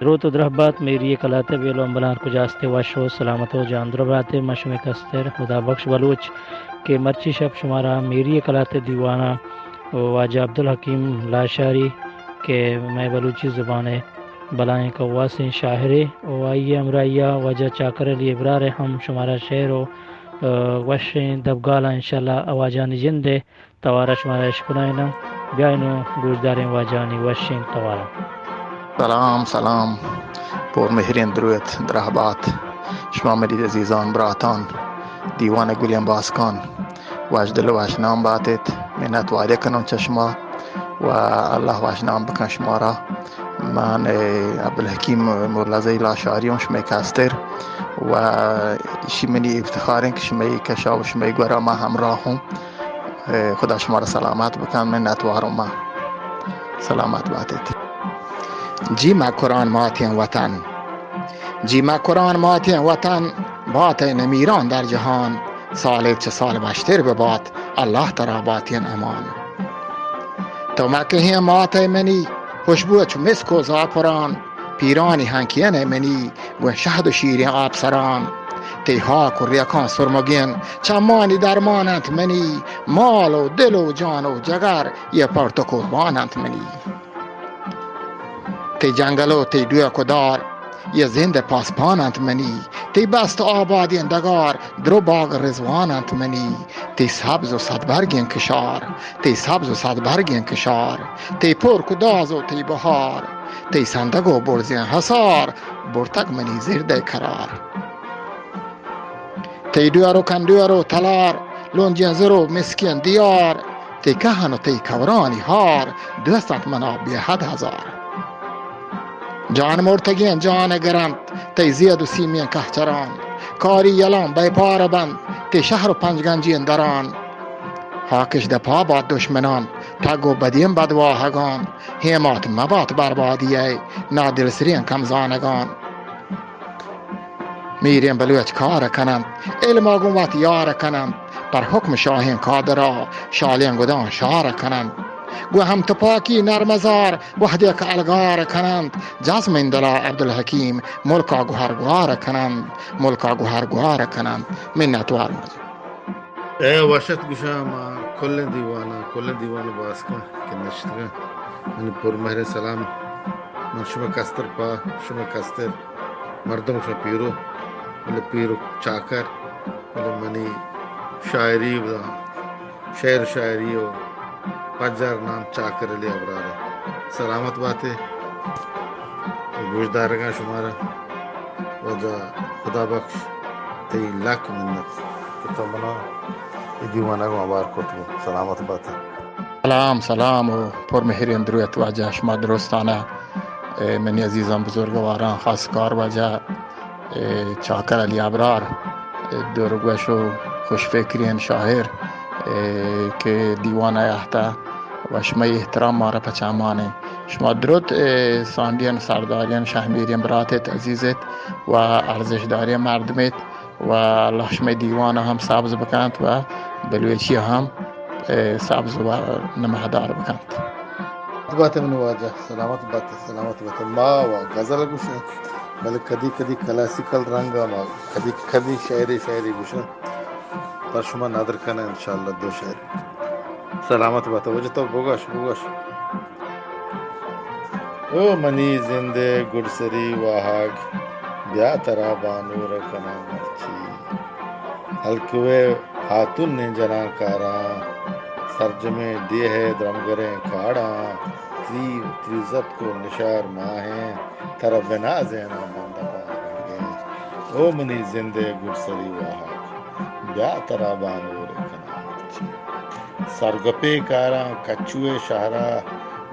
روت درهبات میری کلاته بیلو امبلان کجاسته واشو سلامت و جان درباته مشم کستر خدا بخش بلوچ کہ مرچی شب شمارا میری کلاتے دیوانہ واجہ عبدالحکیم لاشاری کہ میں بلوچی زبان بلائیں کواسیں شاہر و آئیے امرائیہ وجہ چاکر علی ابرار ہم شمارا شعر و وشیں دبگالا انشاءاللہ آواجانی جندے توارا شمارا اشکنائنا بیائنو گوشداریں واجانی وشیں توارا سلام پر مهرین درویت درهبات شما مرید عزیزان براتان دیوان گلیم باسکان واش دل واش نام باتید منت وعده کنم چشما و الله واش نام بکن شما را من عبدالحکیم مرلزی لاشاریون شمی کاستر و شمینی افتخارین که شمی کشا و شمی گورا ما همراهم خدا شما را سلامت بکن منت وارم ما سلامت باتید جی ما قرآن ماتین وطن جی ما قرآن ماتین وطن بات نمیران در جهان سال چه سال بشتر به بات الله ترا باتین امان تو مکه مات منی خوشبو چو مسک و زعفران پیرانی هنکین منی و شهد و شیرین آبسران تیهاک و ریکان سرمگین چمانی درمانند منی مال و دل و جان و جگر یه پرت و قربانند منی تی جنگلو تی دویا کدار یه زنده پاسپانند منی تی بست و آبادین دگار درو باغ رزوانند منی تی سبز و صدبرگین کشار تی سبز و صدبرگین کشار تی پر کداز و تی بهار تی سندگ و برزین حسار برتگ منی زرده کرار تی دوارو کندوارو تلار لونجین زرو مسکین دیار تی کهن و تی کورانی هار دوستت منا بی حد هزار جان مرتگین جان گرند تی زید و سیمین کهچران کاری یلان بی پار بند تی شهر و پنجگنجین دران حاکش ده پا باد دشمنان تگ و بدین بدواهگان هیمات مبات بربادیه نادل سرین کمزانگان میرین بلوچ کار کنند علم آگومت یار کنند پر حکم شاهین کادرا شالین گدان شار کنند گو هم تپاکی نرمزار وحده که الگار کنند جزم این دلا عبدالحکیم ملکا گوهرگوار کنند ملکا گوهرگوار کنند منتوار مجد اے وشت گشام کل دیوانه باسکن که نشتگه من پر مهر سلام من شما کستر پا شما کستر مردم شما پیرو ولی پیرو چاکر ولی منی شاعری و شاعری و پجار نام چاکر علی ابرار سلامت باتیں گوشدارگاں شمارا وجہ خدا بخش تی لاکھ منت کہ تو منا دیوانہ کو مبارک کتبو سلامت باتیں سلام و پر مهرین درویت واجه شما درستانه منی عزیزان بزرگواران خاص کار واجه چاکر علی ابرار دورگوش و خوشفکرین شاعر که دیوانه احتا و شما احترام مارا پچامانه شما درود ساندین سردارین شهمیرین براتت عزیزت و ارزشداری مردمت و الله شما دیوانه هم سبز بکند و بلوچی هم سبز و نمهدار بکند بات من واجہ سلامت بات ما و غزل گوشن بل کدی کلاسیکل رنگا ما کدی شاعری گوشن پر شما نادر کنه انشاءاللہ دو شعر سلامت بات وجہ تو بوگاش او منی زنده گرسری واہاگ بیا ترا بانور کنا مرچی ہلکوے خاتون نے جنا کارا سرجمے دیے ہے درمگریں کھاڑا تریزت کو نشار ماہیں تر بنا زینا مندپا گئے او منی زندے گرسری واہاگ بیا ترا بانور کنا مرچی سرگپے کارا کچوے شہرا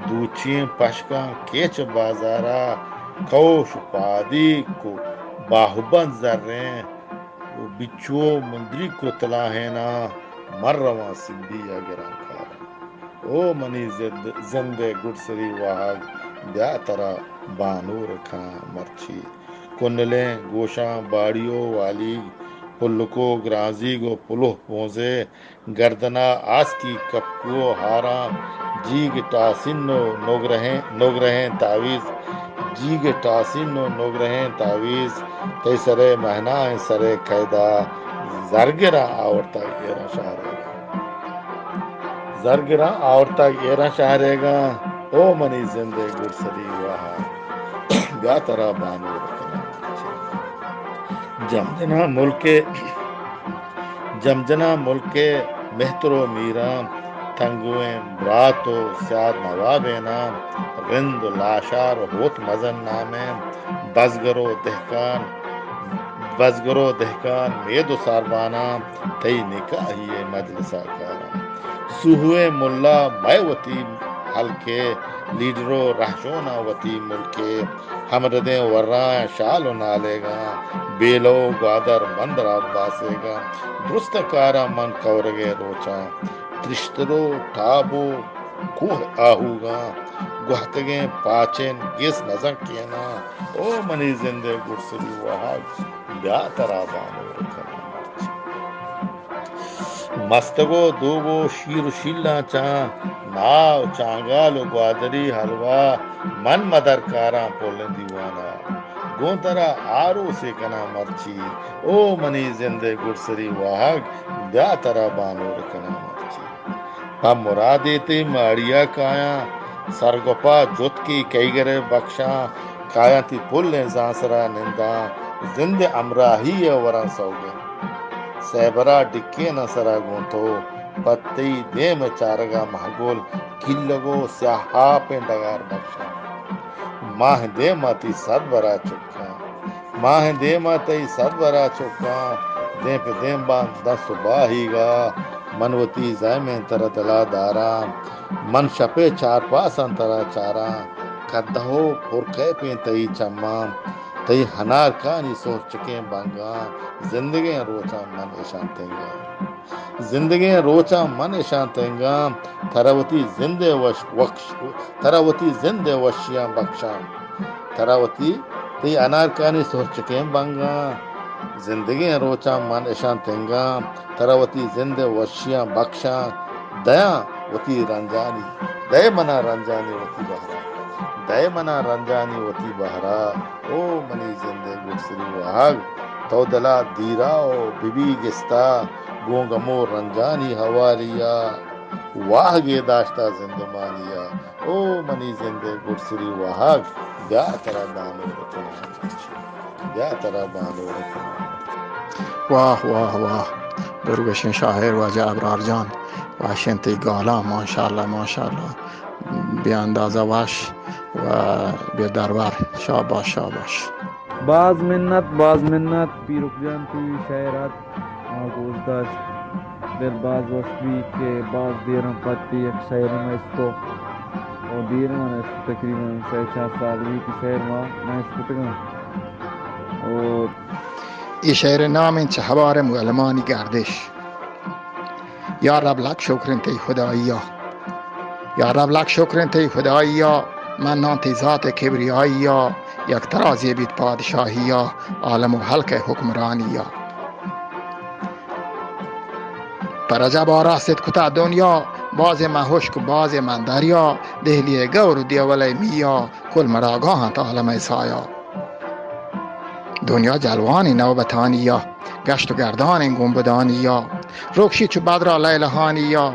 دوچیں پشکاں کیچ بازارا کوش پادی کو باہبند زریں بچو مندری کو تلاہینا مر رواں سندھی گران کارا او منی زندے گرسری واہاگ بیا ترا بانور کھانا مرچی کنلیں گوشاں باڑیو والی پلکو گرازی گو پلو پونزے گردنا آس کی کپکو ہاراں جیگ ٹاسنو نوگ رہیں تعویز جیگ ٹاسین و نگرہیں تعویز تی سرے مہنائیں سرے قیدہ زرگرہ آورتا ایرا شہرے گا زرگرہ آورتا ایرا شہرے گا او منی زندے گرسری وہا گا ترا بانو رکھنا جمجنا ملک مہتر و میرام تنگویں برات و سیاد نوابینا رند و لاشار و ہوت مزن نامیں بزگر و دہکان مید و ساربانا تی نکاحی مجلسہ کارا سوہوے ملا میں وتی حلقے لیڈرو رہشونا وتی ملکے ہمردیں ورائیں شال و نالے گا بیلو گادر مندر عباسے گا درست کارا من کورگے روچا ترشترو ٹابو کوہ آہو گا گہتگیں پاچین گیس نظر کینا او منی زندے گرسری وہاگ بیا ترا بانو رکھنا مستگو دوگو شیر و شیلنا چاں ناو چانگال و گوادری حلوہ من مدر کاراں پولن دیوانا گونترا آرو سے کنا مرچی او منی زندے گرسری واہگ بیا ترا بانو رکنا مرچی پا مرادی تی ماڑیا کایا سرگپا جت کی کئی گرے بخشاں کایا تی پل زانسرا نندا زند امراہی ورن سوگے سیبرا ڈکے نہ سرا گونتو پتی دیم چارگا محگول کلگو سیاہا پینڈگار بخشاں ماہ دے ماتی صد برا چکا ماہ دے ماتی صد برا چکا دیں پہ دیں باندھ دست باہی گا منوتی زائمیں تر دلا دارا من شپے چار پاسن ترا چارا کدہو پھرکے پہ تئی چمام تئی ہنار کانی سوچ چکیں بانگا زندگی روچا من اشان تنگا زندگی روچا من اشان تنگا تراوتی زندے تراوتی زندے وشیاں بخشاں تراوتی تی انار کانی سوچ چکیں بانگا زندگی روچا من اشان تنگا تراوتی زندے وشیاں بخشاں دیا وتی رنجانی دے منا رنجانی وتی بہرا دے منا رنجانی وتی بہرا او منی زندے گرسری وہاگ تو دلا دیراؤ بی گستا گونگمو رنجانی حوالیا واہ گے داشتا زندمانیا او منی زندے گرسری وہاگ بیا ترا بانو رکنا بیا ترا بانو رکنا واہ واہ واہ درگشن شاعر واجہ ابرار جان واشن تی گالا ماشاءاللہ بے اندازہ واش و بے دربار شاباش شاباش باز منت پیرک جان تی شاعرات آگوز داشت دل باز وشوی کے باز دیرم پتی ایک شاعر میں اس کو اور دیرم میں اس کو تقریباً 6-4 سال ہوئی کی شاعر میں اس کو تکن اور ای شعر نام انچ حوار معلمانی گردش یا رب لک شکرن تی خداییا یا رب لک شکرن تی خداییا من نام تی ذات کبریائیا یک ترازی بیت پادشاہیا عالم و حلق حکمرانیا پر عجب آراست کتا دنیا باز من حشک و باز من دریا دهلی گور و دیوله میا کل مراگاهن تا عالم سایا دنیا جلوانی نوبتانیا گشت و گردان گنبدانیا روکشی چو بدرا لیلهانیا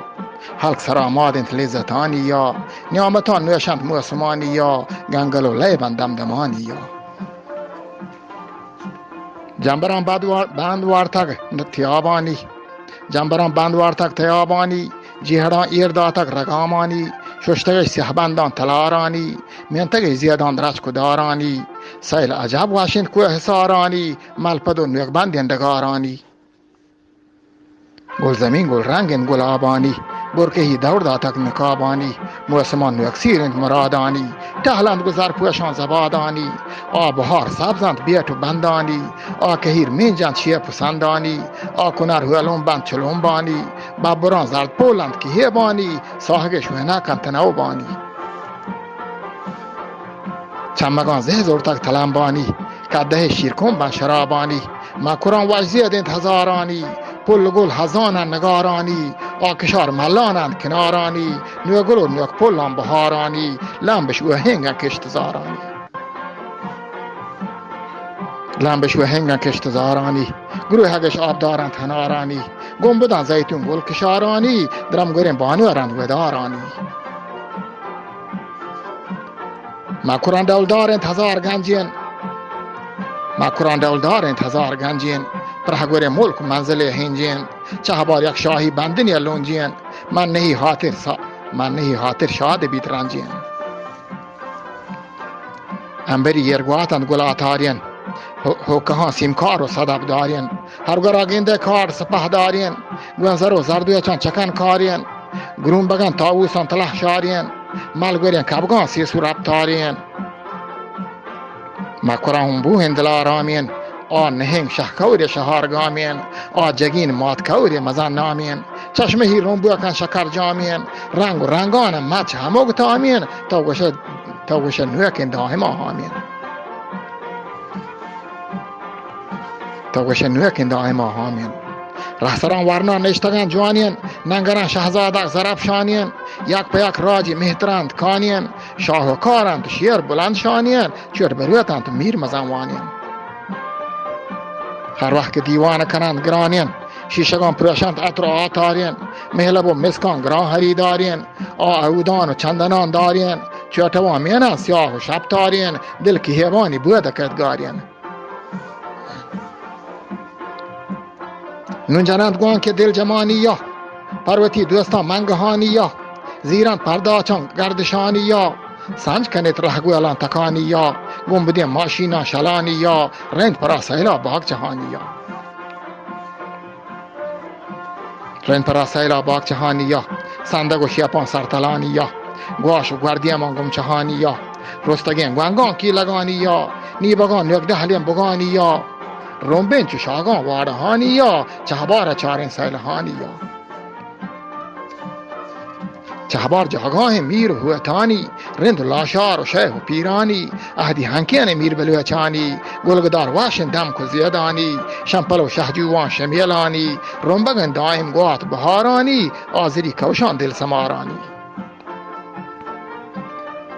حلق سراماد انت لذتانیا نعمتان نوشند موسمانیا گنگل و لیبن دمدمانیا جنبران بندوار تک تیابانی جنبران بندوار تک تیابانی جیهران ایردا تک رگامانی ششتگش سیحبندان تلارانی منتگش زیادان درچ کدارانی سیل عجب واشند کوه سارانی ملپد و نیکبند اندگارانی گل زمین گل رنگن گل آبانی برکهی دور دا تک نکابانی موسمان نکسیرند مرادانی تهلند گذر پوشان زبادانی آبهار سبزند بیت و بندانی آکهیر مینجند شیه پسندانی آکنر هولون بند چلون بانی ببران زرد پولند که هیبانی ساهگش وینکن تنو بانی چمگان زه زورتک تلمبانی کده شیرکن بن شرابانی مکران وجزیدند هزارانی پل گل هزانن نگارانی آکشار ملانند کنارانی نوگل و نیک پلان بهارانی لمبش او هنگن کشت زارانی لام بشو هنگا کشتزارانی گروه هگش آبداران تنارانی گم بدن زیتون گل کشارانی درم گریم بانو رند ودارانی ما قرآن دولدار انتظار گنجین ما قرآن دولدار انتظار گنجین پر گوره ملک منزل هنجین چه بار یک شاهی بندن یا لونجین من نهی حاطر شاد بیت رنجین انبری یرگواتند گل آتارین حکه ها سیمکار و صدب دارین هر گرا گنده کار سپه دارین گونزر و زردوی چان چکن کارین گرون بگن تاووسان تلح شارین مال گرین کبگان سی سورب تارین ما قرآن بو هندل آرامین آن نهنگ شهکور شهارگامین آ جگین مات کور مزان نامین چشمه هی روم بو کن شکر جامین رنگ و رنگان مچ هموگ تامین تا گوشه نوکن داهم آهامین تا گوشه نوکن داهم آهامین رهسران ورنا نشتگان جوانین ننگران شهزادک زرب شانین یک پا یک راجی مهترند کانین شاه و کارند شیر بلند شانین چور برویتند میر مزنوانین هر وقت که دیوان کنند گرانین شیشگان پروشند عطر آتارین مهلب و مسکان گران هری دارین آهودان و چندنان دارین چوتوان مینن سیاه و شب تارین دل که حیوانی بودکت گارین نون جنند گوان که دل جمانی یا پروتی دوستان منگهانی یا زیران پرداچان گردشانی یا سنج کنید رهگو الان تکانی یا گم بدیم ماشینا شلانی یا رند پرا سیلا باگ جهانی یا رند پرا سیلا باگ جهانی یا سندگ و شیپان سرطلانی یا گواش و گوردی من گم چهانی یا رستگین گوانگان کی لگانی یا نیبگان نگده حلیم بگانی یا رومبین چو شاگان وارهانی یا چهبار چارین سیلهانی یا چهبار جاگاه میر و هوتانی رند و لاشار و شیخ و پیرانی اهدی هنکین میر بلوچانی گلگدار واشن دم کو زیدانی شمپل و شهجوان شمیلانی رومبگن دائم گوات بهارانی آزری کوشان دل سمارانی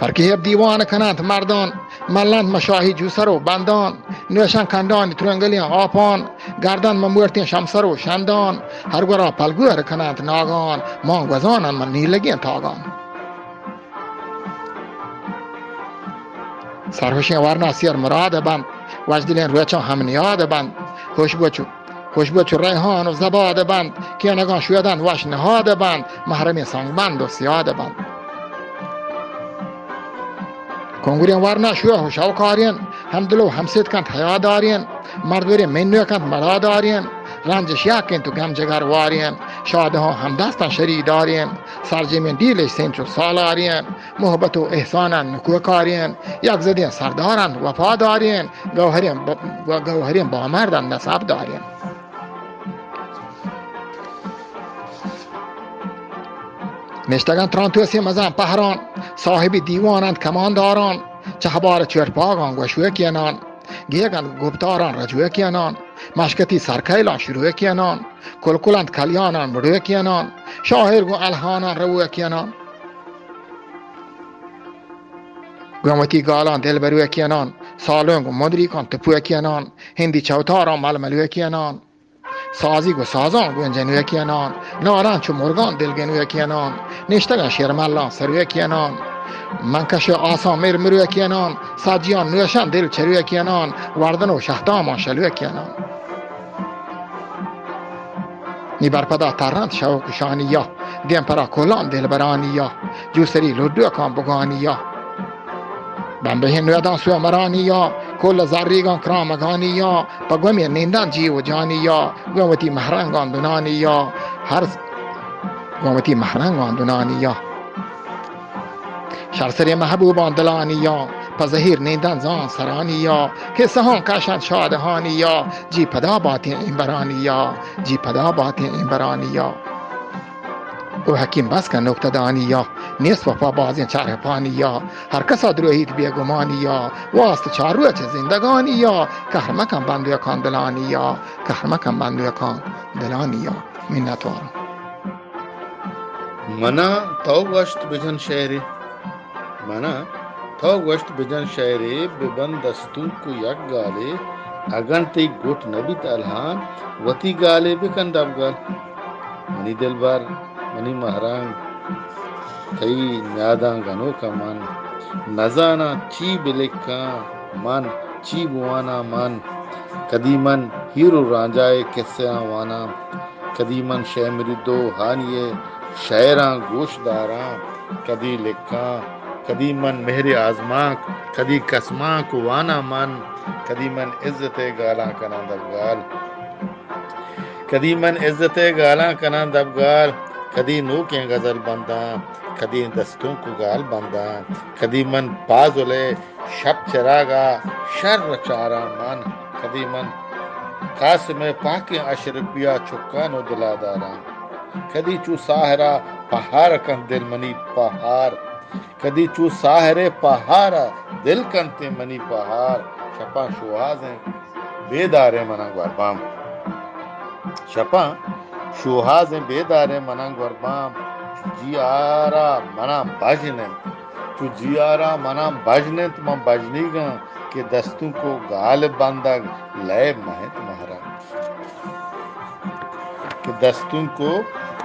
پرکیب دیوان کنند مردان ملند مشاهی جوسر و بندان نوشن کندان ترنگلیان آپان گردن ممورتین شمسر و شندان هر گرا پلگوه کنند ناگان مانگوزانن من نیلگین تاگان سرهوشین ورنا سیر مراد بند وجدلین روچان هم نیاد بند خوشبو چو ریحان و زباد بند که نگان شویدن وش نهاد بند محرمی سنگ بند و سیاد بند کنگورین ورنا شوه و شوکارین هم دلو هم سید کند حیا دارین مردوری منو کند مرا دارین رنجش یکین تو گم جگر وارین شاده ها هم دستن شری دارین سرجمین دیلش سنچو سالارین محبت و احسانن نکو کارین یک زدین سردارن وفا دارین گوهرین با مردن نصب دارین نشتگان ترانتوسی مزن پهران صاحبی دیوانند کمانداران چهبار چرپاگان گوشوه کینان گیگند گبتاران رجوه کینان مشکتی سرکیلان شروع Canon کلکلند کلیانان Marwa Canon شاهرگو الهانان روه Canon Gomti گالان دل بروه کینان سالونگو مدریکان تپوه کینان هندی چوتاران ململوه کینان سازی گو سازان گو انجنوه کینان ناران چو مرگان دلگنوه کینان نشتگان شیرملان سروه کینان منکش آسان مروه کینان سجیان نوشان دل چروه کینان وردن و شهدامان شلوه کینان نی برپدا ترند شوق شانیا دیم پرا کلان دل برانیا جوسری لدو کان بگانیا بمبه نویدان سوی مرانیا کل زریگان کرامگانیا پا گومی نیندان جیو جانیا گومتی محرنگان دونانیا هر گومتی محرنگان دونانیا شرسری محبوبان دلانیا پا زهیر نیندان زان سرانیا که سهان کشند شادهانیا جی پدا باتین این برانیا جی پدا باتین این برانیا او حکیم بس کن نکته دانیا نیست وفا بازین چرح پانیا هر کسا دروهید بیگمانیا واسط چاروه چه زندگانیا کهرمکن بندوی کان دلانیا کهرمکن بندوی کان دلانیا منتوارم منا تو گشت بجن شعری منا تو گشت بجن شعری ببند دستور کو یک گاله اگنتی گوٹ نبیت الہان وتی گالے بکن دبگال منی دلبر منی مہران تئی میاداں گنو کا من نزانا چی بلکا من چی بوانا من کدی من ہیرو رانجائے کسیاں وانا کدی من شیمردو ہانیے شاعراں گوش داراں کدی لکھاں کدی من مہر آزماک کدی کسماں کو وانا من کدی من عزت گالاں کنا دبگال کدی من عزت گالاں کنا دبگال کدی نوکیں غزل بنداں کدی دستوں کو گال بنداں کدی من پازلے شب چراغا شر چارا من کدی من قاسم پاک اشرفیہ چھکانو دلا داراں کدی چو ساہرا پہار کن دل منی پہار کدی چو ساہرے پہارا دل کنتے منی پہار شپاں شوہازیں بیدارے مننگ وربام شپاں شوہازیں بیدارے مننگ وربام جیارا منا بجنن تو جیارا منا بجنن تو من بجنی گا کہ دستوں کو غالب بندگ لئے مہت مہران کہ دستوں کو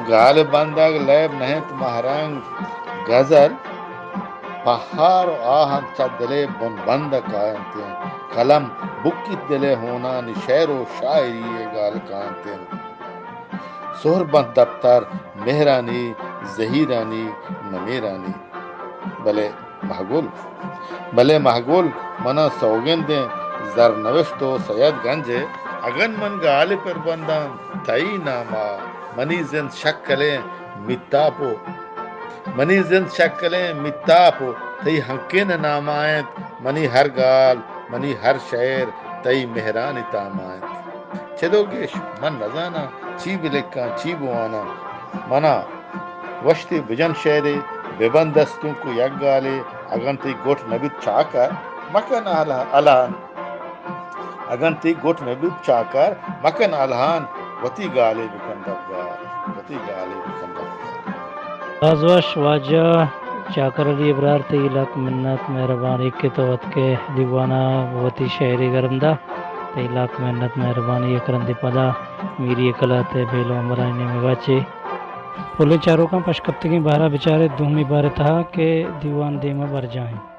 غالب بندگ لئے مہت مہرنگ غزل پہار و آہن چا دلے بن بند کائنتے قلم بکت دلے ہونا نی شعر و شاعری گال کائنتے سہر بند دفتر مہرانی زہیرانی نمیرانی بلے محگول منا سوگن دیں زر نوشت و سید گنجے اگن من گال پر بنداں تئی ناما منی زند شکلیں متاپو منی زند شکلیں متاپو تئی ہنکن نامائیں منی ہر گال منی ہر شعر تئی مہرانی تامائیں چدو گیش من نزانا چی بلکاں چی بوانا منا وشتی بجن شعرے ببن دستوں کو یک گالے اگن تی گوٹ نبیت چاکر مکن الہان اگن تی گوٹ نبیت چاکر مکن الہان وتی گالے بکن دبگار وتی گالے بکن دبگار آزواش واجہ چاکر علی ابرار تی لاکھ منت مہربان ایک کے توت کے دیوانہ وتی شعری گرندہ تی لاکھ منت مہربانی کرندی پدا میری کلات بیلو امرائنی میں باچے پولے چاروں کا پشکپتگی بارہ بچارے دومی بار تھا کہ دیوان دیمہ بر جائیں